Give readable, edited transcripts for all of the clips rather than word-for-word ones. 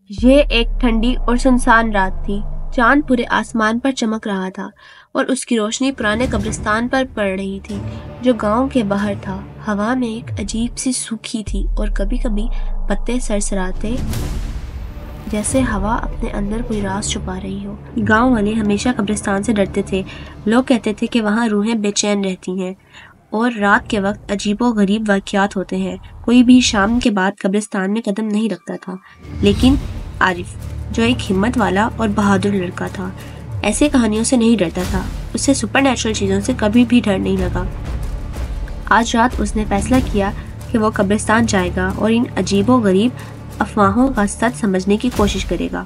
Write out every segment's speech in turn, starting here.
یہ ایک ٹھنڈی اور سنسان رات تھی۔ چاند پورے آسمان پر چمک رہا تھا اور اس کی روشنی پرانے قبرستان پر پڑ رہی تھی جو گاؤں کے باہر تھا۔ ہوا میں ایک عجیب سی سوکھی تھی اور کبھی کبھی پتے سرسراتے جیسے ہوا اپنے اندر کوئی راز چھپا رہی ہو۔ گاؤں والے ہمیشہ قبرستان سے ڈرتے تھے۔ لوگ کہتے تھے کہ وہاں روحیں بے چین رہتی ہیں اور رات کے وقت عجیب و غریب واقعات ہوتے ہیں۔ کوئی بھی شام کے بعد قبرستان میں قدم نہیں رکھتا تھا، لیکن عارف جو ایک ہمت والا اور بہادر لڑکا تھا ایسے کہانیوں سے نہیں ڈرتا تھا۔ اسے سپر نیچرل چیزوں سے کبھی بھی ڈر نہیں لگا۔ آج رات اس نے فیصلہ کیا کہ وہ قبرستان جائے گا اور ان عجیب و غریب افواہوں کا سچ سمجھنے کی کوشش کرے گا۔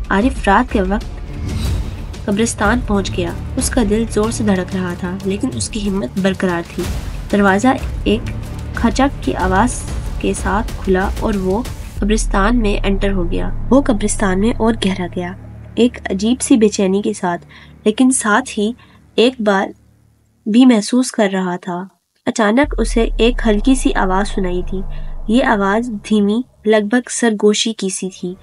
عارف رات کے وقت قبرستان پہنچ گیا۔ اس کا دل زور سے دھڑک رہا تھا لیکن اس کی ہمت برقرار تھی۔ دروازہ ایک کھچک کی آواز کے ساتھ کھلا اور وہ قبرستان میں انٹر ہو گیا۔ وہ قبرستان میں اور گہرا گیا، ایک عجیب سی بے چینی کے ساتھ، لیکن ساتھ ہی ایک بار بھی محسوس کر رہا تھا۔ اچانک اسے ایک ہلکی سی آواز سنائی دی۔ یہ آواز دھیمی، لگ بھگ سرگوشی کی سی تھی۔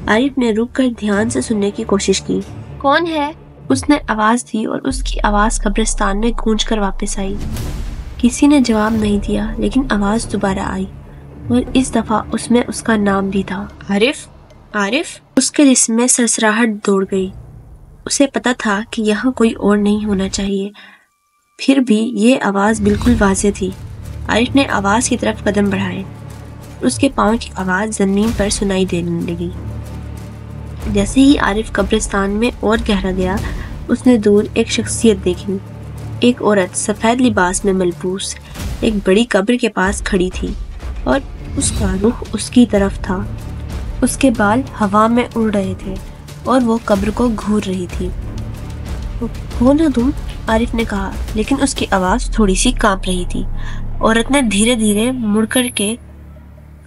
عارف نے رک کر دھیان سے سننے کی کوشش کی۔ کون ہے؟ اس نے آواز دی اور اس کی آواز قبرستان میں گونج کر واپس آئی۔ کسی نے جواب نہیں دیا لیکن آواز دوبارہ آئی اور اس دفعہ اس میں اس کا نام بھی تھا۔ عارف، عارف! اس کے جسم میں سرسراہٹ دوڑ گئی۔ اسے پتا تھا کہ یہاں کوئی اور نہیں ہونا چاہیے، پھر بھی یہ آواز بالکل واضح تھی۔ عارف نے آواز کی طرف قدم بڑھائے۔ اس کے پاؤں کی آواز زمین پر سنائی دینے لگی۔ جیسے ہی عارف قبرستان میں اور گہرا گیا، اس نے دور ایک شخصیت دیکھی۔ ایک عورت سفید لباس میں ملبوس ایک بڑی قبر کے پاس کھڑی تھی اور اس کا رخ اس کی طرف تھا۔ اس کے بال ہوا میں اڑ رہے تھے اور وہ قبر کو گھور رہی تھی۔ کون ہو تم؟ عارف نے کہا، لیکن اس کی آواز تھوڑی سی کانپ رہی تھی۔ عورت نے دھیرے دھیرے مڑ کر کے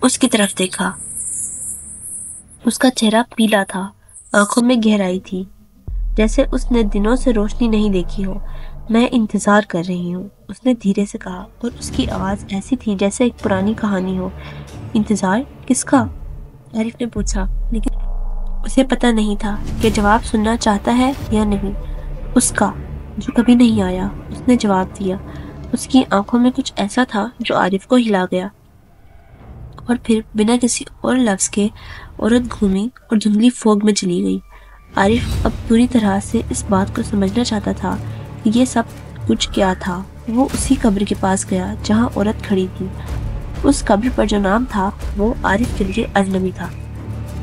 اس کی طرف دیکھا۔ اس کا چہرہ پیلا تھا، آنکھوں میں گہرائی تھی، جیسے اس نے دنوں سے روشنی نہیں دیکھی ہو۔ میں انتظار کر رہی ہوں، اس نے دھیرے سے کہا اور اس کی آواز ایسی تھی جیسے ایک پرانی کہانی ہو۔ انتظار کس کا؟ عارف نے پوچھا، لیکن اسے پتہ نہیں تھا کہ جواب سننا چاہتا ہے یا نہیں۔ اس کا جو کبھی نہیں آیا، اس نے جواب دیا۔ اس کی آنکھوں میں کچھ ایسا تھا جو عارف کو ہلا گیا، اور پھر بنا کسی اور لفظ کے عورت گھومی اور دھندلی فوگ میں چلی گئی۔ عارف اب پوری طرح سے اس بات کو سمجھنا چاہتا تھا کہ یہ سب کچھ کیا تھا۔ وہ اسی قبر کے پاس گیا جہاں عورت کھڑی تھی۔ اس قبر پر جو نام تھا وہ عارف کے لیے اجنبی تھا،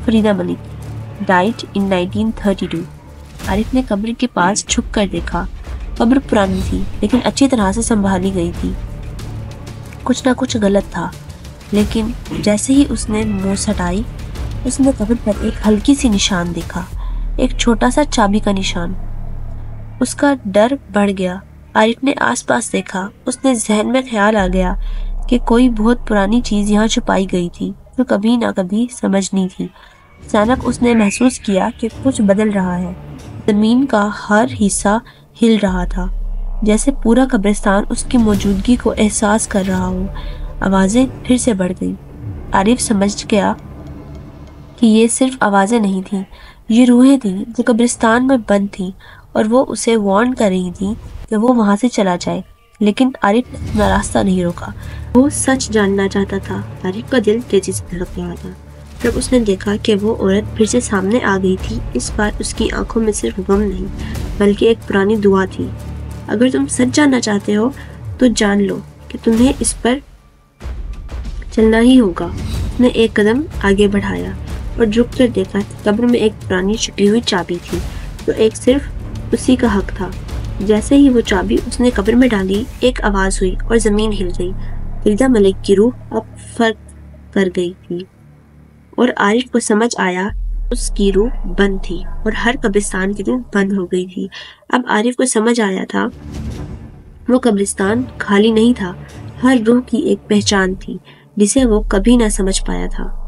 فریدہ ملک، ڈائٹ ان 1932۔ عارف نے قبر کے پاس جھک کر دیکھا۔ قبر پرانی تھی لیکن اچھی طرح سے سنبھالی گئی تھی۔ کچھ نہ کچھ غلط تھا، لیکن جیسے ہی اس نے منہ ہٹائی، اس نے قبر پر ایک ہلکی سی نشان دیکھا، ایک چھوٹا سا چابی کا نشان۔ اس کا ڈر بڑھ گیا۔ عارف نے آس پاس دیکھا۔ اس نے ذہن میں خیال آ گیا کہ کوئی بہت پرانی چیز یہاں چھپائی گئی تھی جو کبھی نہ کبھی سمجھنی تھی۔ اچانک اس نے محسوس کیا کہ کچھ بدل رہا ہے۔ زمین کا ہر حصہ ہل رہا تھا، جیسے پورا قبرستان اس کی موجودگی کو احساس کر رہا ہو۔ آوازیں پھر سے بڑھ گئیں۔ عارف سمجھ گیا کہ یہ صرف آوازیں نہیں تھیں، یہ روحیں تھیں جو قبرستان میں بند تھیں اور وہ اسے وارن کر رہی تھیں کہ وہ وہاں سے چلا جائے۔ لیکن عارف نے اپنا راستہ نہیں روکا۔ وہ سچ جاننا چاہتا تھا۔ عارف کا دل تیزی سے دھڑک رہا تھا جب اس نے دیکھا کہ وہ عورت پھر سے سامنے آ گئی تھی۔ اس بار اس کی آنکھوں میں صرف غم نہیں بلکہ ایک پرانی دعا تھی۔ اگر تم سچ جاننا چاہتے ہو تو جان لو کہ تمہیں اس پر چلنا ہی ہوگا۔ اس نے ایک قدم آگے بڑھایا اور جھک کر دیکھا کہ قبر میں ایک پرانی چھپی ہوئی چابی تھی جو ایک صرف اسی کا حق تھا۔ جیسے ہی وہ چابی اس نے قبر میں ڈالی، ایک آواز ہوئی اور زمین ہل گئی۔ فریدہ ملک کی روح اب فرق کر گئی تھی اور عارف کو سمجھ آیا اس کی روح بند تھی اور ہر قبرستان کی روح بند ہو گئی تھی۔ اب عارف کو سمجھ آیا تھا وہ قبرستان خالی نہیں تھا، ہر روح کی ایک پہچان تھی جسے وہ کبھی نہ سمجھ پایا تھا۔